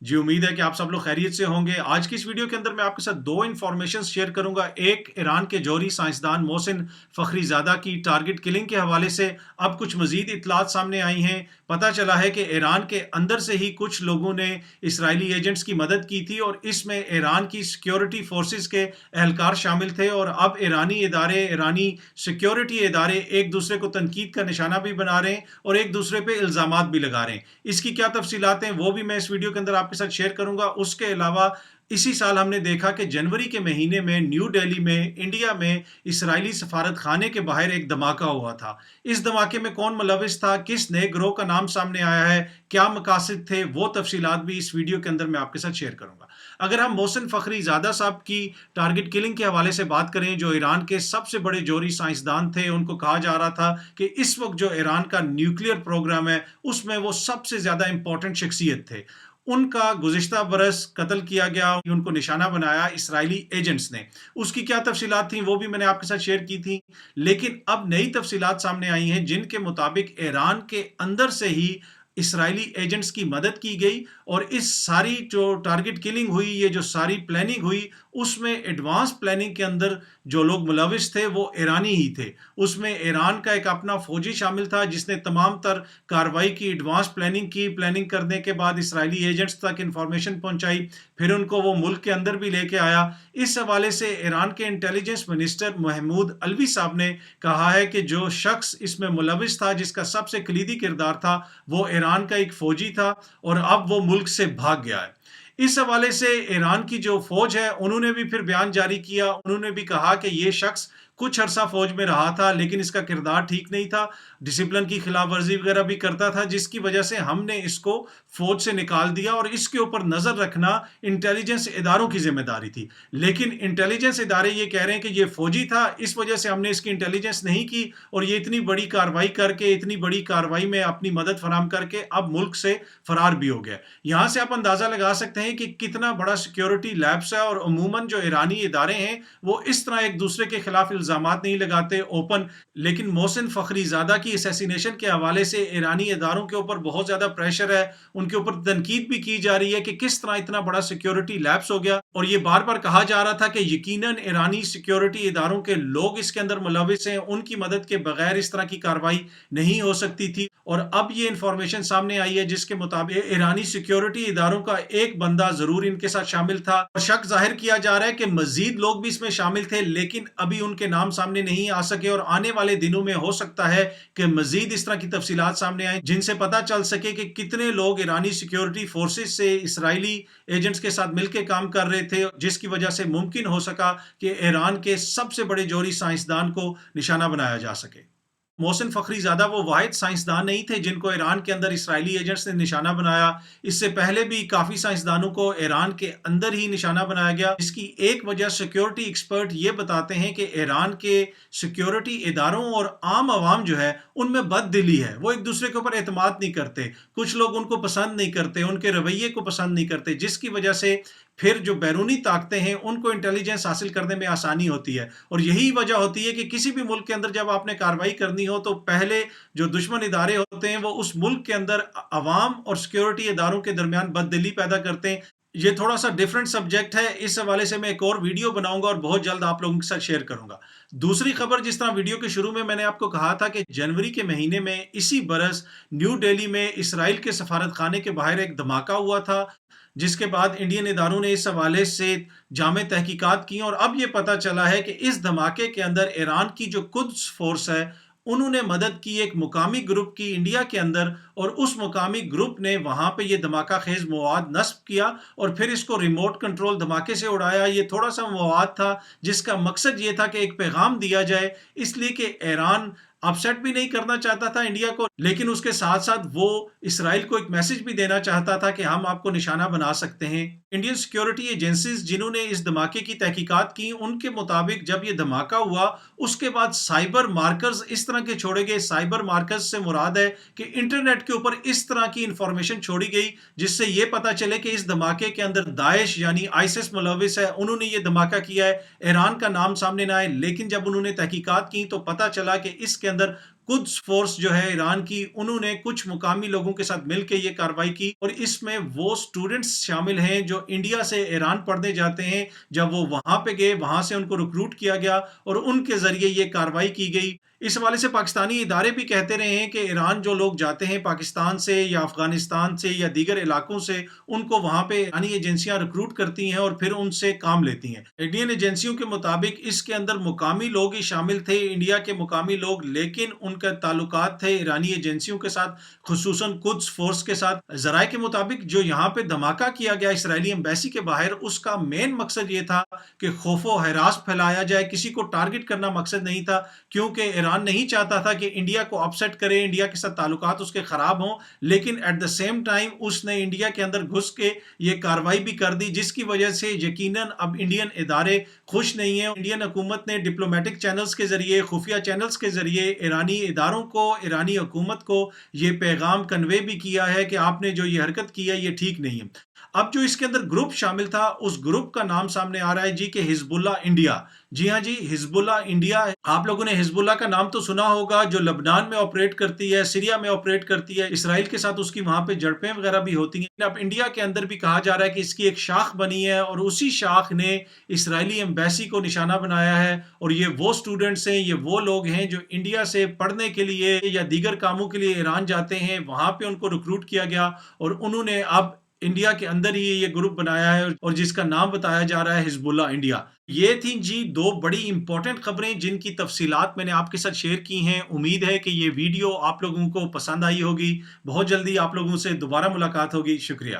जी, उम्मीद है कि आप सब लोग खैरियत से होंगे। आज की इस वीडियो के अंदर मैं आपके साथ 2 इन्फॉर्मेशंस शेयर करूँगा। एक ईरान के जौहरी साइंसदान मोहसिन फ़खरीज़ादा की टारगेट किलिंग के हवाले से अब कुछ मज़ीद इत्तलात सामने आई हैं। पता चला है कि ईरान के अंदर से ही कुछ लोगों ने इस्राएली एजेंट्स की मदद की थी और इसमें ईरान की सिक्योरिटी फ़ोर्सेस के एहलकार शामिल थे और अब ईरानी इदारे, ईरानी सिक्योरिटी इदारे एक-दूसरे को तनकीद का निशाना भी बना रहे हैं और एक-दूसरे पे इल्ज़ामात भी लगा रहे हैं। इसकी क्या तफ़सीलात हैं, वो भी मैं इस वीडियो के अंदर आपके साथ शेयर करूँगा। उसके अलावा इसी साल हमने देखा कि जनवरी के महीने में न्यू दिल्ली में, इंडिया में इस्राएली सफारत खाने के बाहर एक धमाका हुआ था। इस धमाके में कौन मुलविस था, किस नए गिरोह का नाम सामने आया है, क्या मकासद थे, वो तफसीलात भी इस वीडियो के अंदर मैं आपके साथ शेयर करूँगा। अगर हम मोहसिन फ़खरीज़ादा साहब की टारगेट किलिंग के हवाले से बात करें, जो ईरान के सबसे बड़े जौहरी साइंसदान थे, उनको कहा जा रहा था कि इस वक़्त जो ईरान का न्यूक्लियर प्रोग्राम है, उसमें वो सबसे ज़्यादा इम्पोर्टेंट शख्सियत थे। उनका गुज़िश्ता बरस कत्ल किया गया, उनको निशाना बनाया इस्राएली एजेंट्स ने। उसकी क्या तफ़सीलात थी, वो भी मैंने आपके साथ शेयर की थी। लेकिन अब नई तफ़सीलात सामने आई हैं, जिनके मुताबिक ईरान के अंदर से ही इस्राएली एजेंट्स की मदद की गई और इस सारी जो टारगेट किलिंग हुई, ये जो सारी प्लानिंग हुई, उसमें एडवांस प्लानिंग के अंदर जो लोग मुलविस थे, वो ईरानी ही थे। उसमें ईरान का एक अपना फ़ौजी शामिल था, जिसने तमाम तर कार्रवाई की, एडवांस प्लानिंग की। प्लानिंग करने के बाद इस्राएली एजेंट्स तक इंफॉर्मेशन पहुंचाई, फिर उनको वो मुल्क के अंदर भी लेके आया। इस हवाले से ईरान के इंटेलिजेंस मिनिस्टर महमूद अलवी साहब ने कहा है कि जो शख्स इसमें मुलविस था, जिसका सबसे कलीदी किरदार था, वो ईरान का एक फ़ौजी था और अब वो मुल्क से भाग गया है। इस हवाले से ईरान की जो फ़ौज है, उन्होंने भी फिर बयान जारी किया। उन्होंने भी कहा कि ये शख्स कुछ अरसा फ़ौज में रहा था, लेकिन इसका किरदार ठीक नहीं था, डिसिप्लिन की खिलाफ वर्जी वगैरह भी करता था, जिसकी वजह से हमने इसको फ़ौज से निकाल दिया और इसके ऊपर नज़र रखना इंटेलिजेंस इदारों की ज़िम्मेदारी थी। लेकिन इंटेलिजेंस इदारे ये कह रहे हैं कि ये फ़ौजी था, इस वजह से हमने इसकी इंटेलिजेंस नहीं की और ये इतनी बड़ी कार्रवाई करके, इतनी बड़ी कार्रवाई में अपनी मदद फराहम करके अब मुल्क से फरार भी हो गया। यहाँ से आप अंदाज़ा लगा सकते हैं कि कितना बड़ा सिक्योरिटी लैप्स है और अमूमन जो ईरानी इदारे हैं, वो इस तरह एक दूसरे के खिलाफ इल्ज़ामात नहीं लगाते ओपन। लेकिन मोहसिन फ़खरीज़ादा की असैसिनेशन के हवाले से ईरानी इदारों के ऊपर बहुत ज़्यादा प्रेशर है, उनके ऊपर तनकीद भी की जा रही है कि किस तरह इतना बड़ा सिक्योरिटी लैप्स हो गया और ये बार-बार कहा जा रहा था कि यकीनन ईरानी सिक्योरिटी इदारों के लोग इसके अंदर मुलविस हैं, उनकी मदद के बगैर इस तरह की कार्रवाई नहीं हो सकती थी। और अब ये इंफॉर्मेशन सामने आई है, जिसके मुताबिक ईरानी सिक्योरिटी इदारों का एक बंदा ज़रूर इनके साथ शामिल था और शक ज़ाहिर किया जा रहा है कि मज़ीद लोग भी इसमें शामिल थे, लेकिन अभी उनके नाम सामने नहीं आ सके और आने वाले दिनों में हो सकता है कि मज़ीद इस तरह की तफसीलात सामने आए, जिनसे पता चल सके कि कितने लोग ईरानी सिक्योरिटी फोर्सेस से इस्राएली एजेंट्स के साथ मिलकर काम कर रहे थे, जिसकी वजह से मुमकिन हो सका कि ईरान के सबसे बड़े जौहरी साइंसदान को निशाना बनाया जा सके। मोहसिन फ़खरीज़ादा वो वाहिद साइंसदान नहीं थे जिनको ईरान के अंदर इस्राएली एजेंट्स ने निशाना बनाया। इससे पहले भी काफ़ी साइंसदानों को ईरान के अंदर ही निशाना बनाया गया। इसकी एक वजह सिक्योरिटी एक्सपर्ट ये बताते हैं कि ईरान के सिक्योरिटी इदारों और आम आवाम जो है, उनमें बददिली है। वो एक दूसरे के ऊपर एतमाद नहीं करते। कुछ लोग उनको पसंद नहीं करते, उनके रवैये को पसंद नहीं करते, जिसकी वजह से फिर जो बैरूनी ताकतें हैं, उनको इंटेलिजेंस हासिल करने में आसानी होती है। और यही वजह होती है कि किसी भी मुल्क के अंदर जब आपने कार्रवाई करनी हो, तो पहले जो दुश्मन इदारे होते हैं, वो उस मुल्क के अंदर अवाम और सिक्योरिटी इदारों के दरमियान बददिली पैदा करते हैं। ये थोड़ा सा डिफरेंट सब्जेक्ट है, इस हवाले से मैं एक और वीडियो बनाऊंगा और बहुत जल्द आप लोगों के साथ शेयर करूंगा। दूसरी खबर, जिस तरह वीडियो के शुरू में मैंने आपको कहा था कि जनवरी के महीने में इसी बरस न्यू दिल्ली में इसराइल के सफारत खाने के बाहर एक धमाका हुआ था, जिसके बाद इंडियन इदारों ने इस हवाले से जामे तहकीकात की और अब ये पता चला है कि इस धमाके के अंदर ईरान की जो कुद्स फोर्स है, उन्होंने मदद की एक मुकामी ग्रुप की इंडिया के अंदर और उस मुकामी ग्रुप ने वहां पे ये धमाका खेज मवाद नस्ब किया और फिर इसको रिमोट कंट्रोल धमाके से उड़ाया। ये थोड़ा सा मवाद था जिसका मकसद ये था कि एक पैगाम दिया जाए, इसलिए कि ईरान अपसेट भी नहीं करना चाहता था इंडिया को, लेकिन उसके साथ साथ वो इसराइल को एक मैसेज भी देना चाहता था कि हम आपको निशाना बना सकते हैं। इंडियन सिक्योरिटी एजेंसीज जिन्होंने इस धमाके की तहकीकात की, उनके मुताबिक जब ये धमाका हुआ, उसके बाद साइबर मार्कर्स इस तरह के छोड़े गए। साइबर मार्कर्स से मुराद है कि इंटरनेट के ऊपर इस तरह की इंफॉर्मेशन छोड़ी गई जिससे ये पता चले कि इस धमाके के अंदर दाइश यानी आईसिस मुलविस है, उन्होंने ये धमाका किया है। ईरान का नाम सामने ना आए, लेकिन जब उन्होंने तहकीकात की तो पता चला कि इसके अंदर قدس فورس جو ہے ایران کی، انہوں نے کچھ مقامی لوگوں کے ساتھ مل کے یہ کارروائی کی، اور اس میں وہ سٹوڈنٹس شامل ہیں جو انڈیا سے ایران پڑھنے جاتے ہیں۔ جب وہ وہاں پہ گئے، وہاں سے ان کو ریکروٹ کیا گیا اور ان کے ذریعے یہ کارروائی کی گئی۔ اس حوالے سے پاکستانی ادارے بھی کہتے رہے ہیں کہ ایران جو لوگ جاتے ہیں پاکستان سے یا افغانستان سے یا دیگر علاقوں سے، ان کو وہاں پہ ایرانی ایجنسیاں ریکروٹ کرتی ہیں اور پھر ان سے کام لیتی ہیں۔ انڈین ایجنسیوں کے مطابق اس کے اندر مقامی لوگ ہی شامل تھے، انڈیا کے مقامی لوگ، لیکن ان کا تعلقات تھے ایرانی ایجنسیوں کے ساتھ، خصوصاً قدس فورس کے ساتھ۔ ذرائع کے مطابق جو یہاں پہ دھماکہ کیا گیا اسرائیلی ایمبیسی کے باہر، اس کا مین مقصد یہ تھا کہ خوف و ہراس پھیلایا جائے، کسی کو ٹارگٹ کرنا مقصد نہیں تھا، کیونکہ ایران نہیں چاہتا تھا کہ انڈیا کو اپسیٹ کرے، انڈیا کے ساتھ تعلقات اس کے خراب ہوں، لیکن ایٹ دا سیم ٹائم اس نے انڈیا کے اندر گھس کے یہ کارروائی بھی کر دی، جس کی وجہ سے یقیناً اب انڈین ادارے خوش نہیں ہیں۔ انڈین حکومت نے ڈپلومیٹک چینلز کے ذریعے، خفیہ چینلز کے ذریعے ایرانی اداروں کو، ایرانی حکومت کو یہ پیغام کنوے بھی کیا ہے کہ آپ نے جو یہ حرکت کی ہے یہ ٹھیک نہیں ہے۔ اب جو اس کے اندر گروپ شامل تھا، اس گروپ کا نام سامنے آ رہا ہے جی کہ حزب اللہ انڈیا۔ جی ہاں جی، حزب اللہ انڈیا۔ آپ لوگوں نے حزب اللہ کا نام تو سنا ہوگا، جو لبنان میں آپریٹ کرتی ہے، سیریا میں آپریٹ کرتی ہے، اسرائیل کے ساتھ اس کی وہاں پہ جھڑپیں وغیرہ بھی ہوتی ہیں۔ اب انڈیا کے اندر بھی کہا جا رہا ہے کہ اس کی ایک شاخ بنی ہے، اور اسی شاخ نے اسرائیلی ایمبیسی کو نشانہ بنایا ہے، اور یہ وہ سٹوڈنٹس ہیں، یہ وہ لوگ ہیں جو انڈیا سے پڑھنے کے لیے یا دیگر کاموں کے لیے ایران جاتے ہیں، وہاں پہ ان کو ریکروٹ کیا گیا، اور انہوں نے اب انڈیا کے اندر ہی یہ گروپ بنایا ہے، اور جس کا نام بتایا جا رہا ہے حزب اللہ انڈیا۔ یہ تھیں جی دو بڑی امپورٹنٹ خبریں جن کی تفصیلات میں نے آپ کے ساتھ شیئر کی ہیں۔ امید ہے کہ یہ ویڈیو آپ لوگوں کو پسند آئی ہوگی۔ بہت جلدی آپ لوگوں سے دوبارہ ملاقات ہوگی۔ شکریہ۔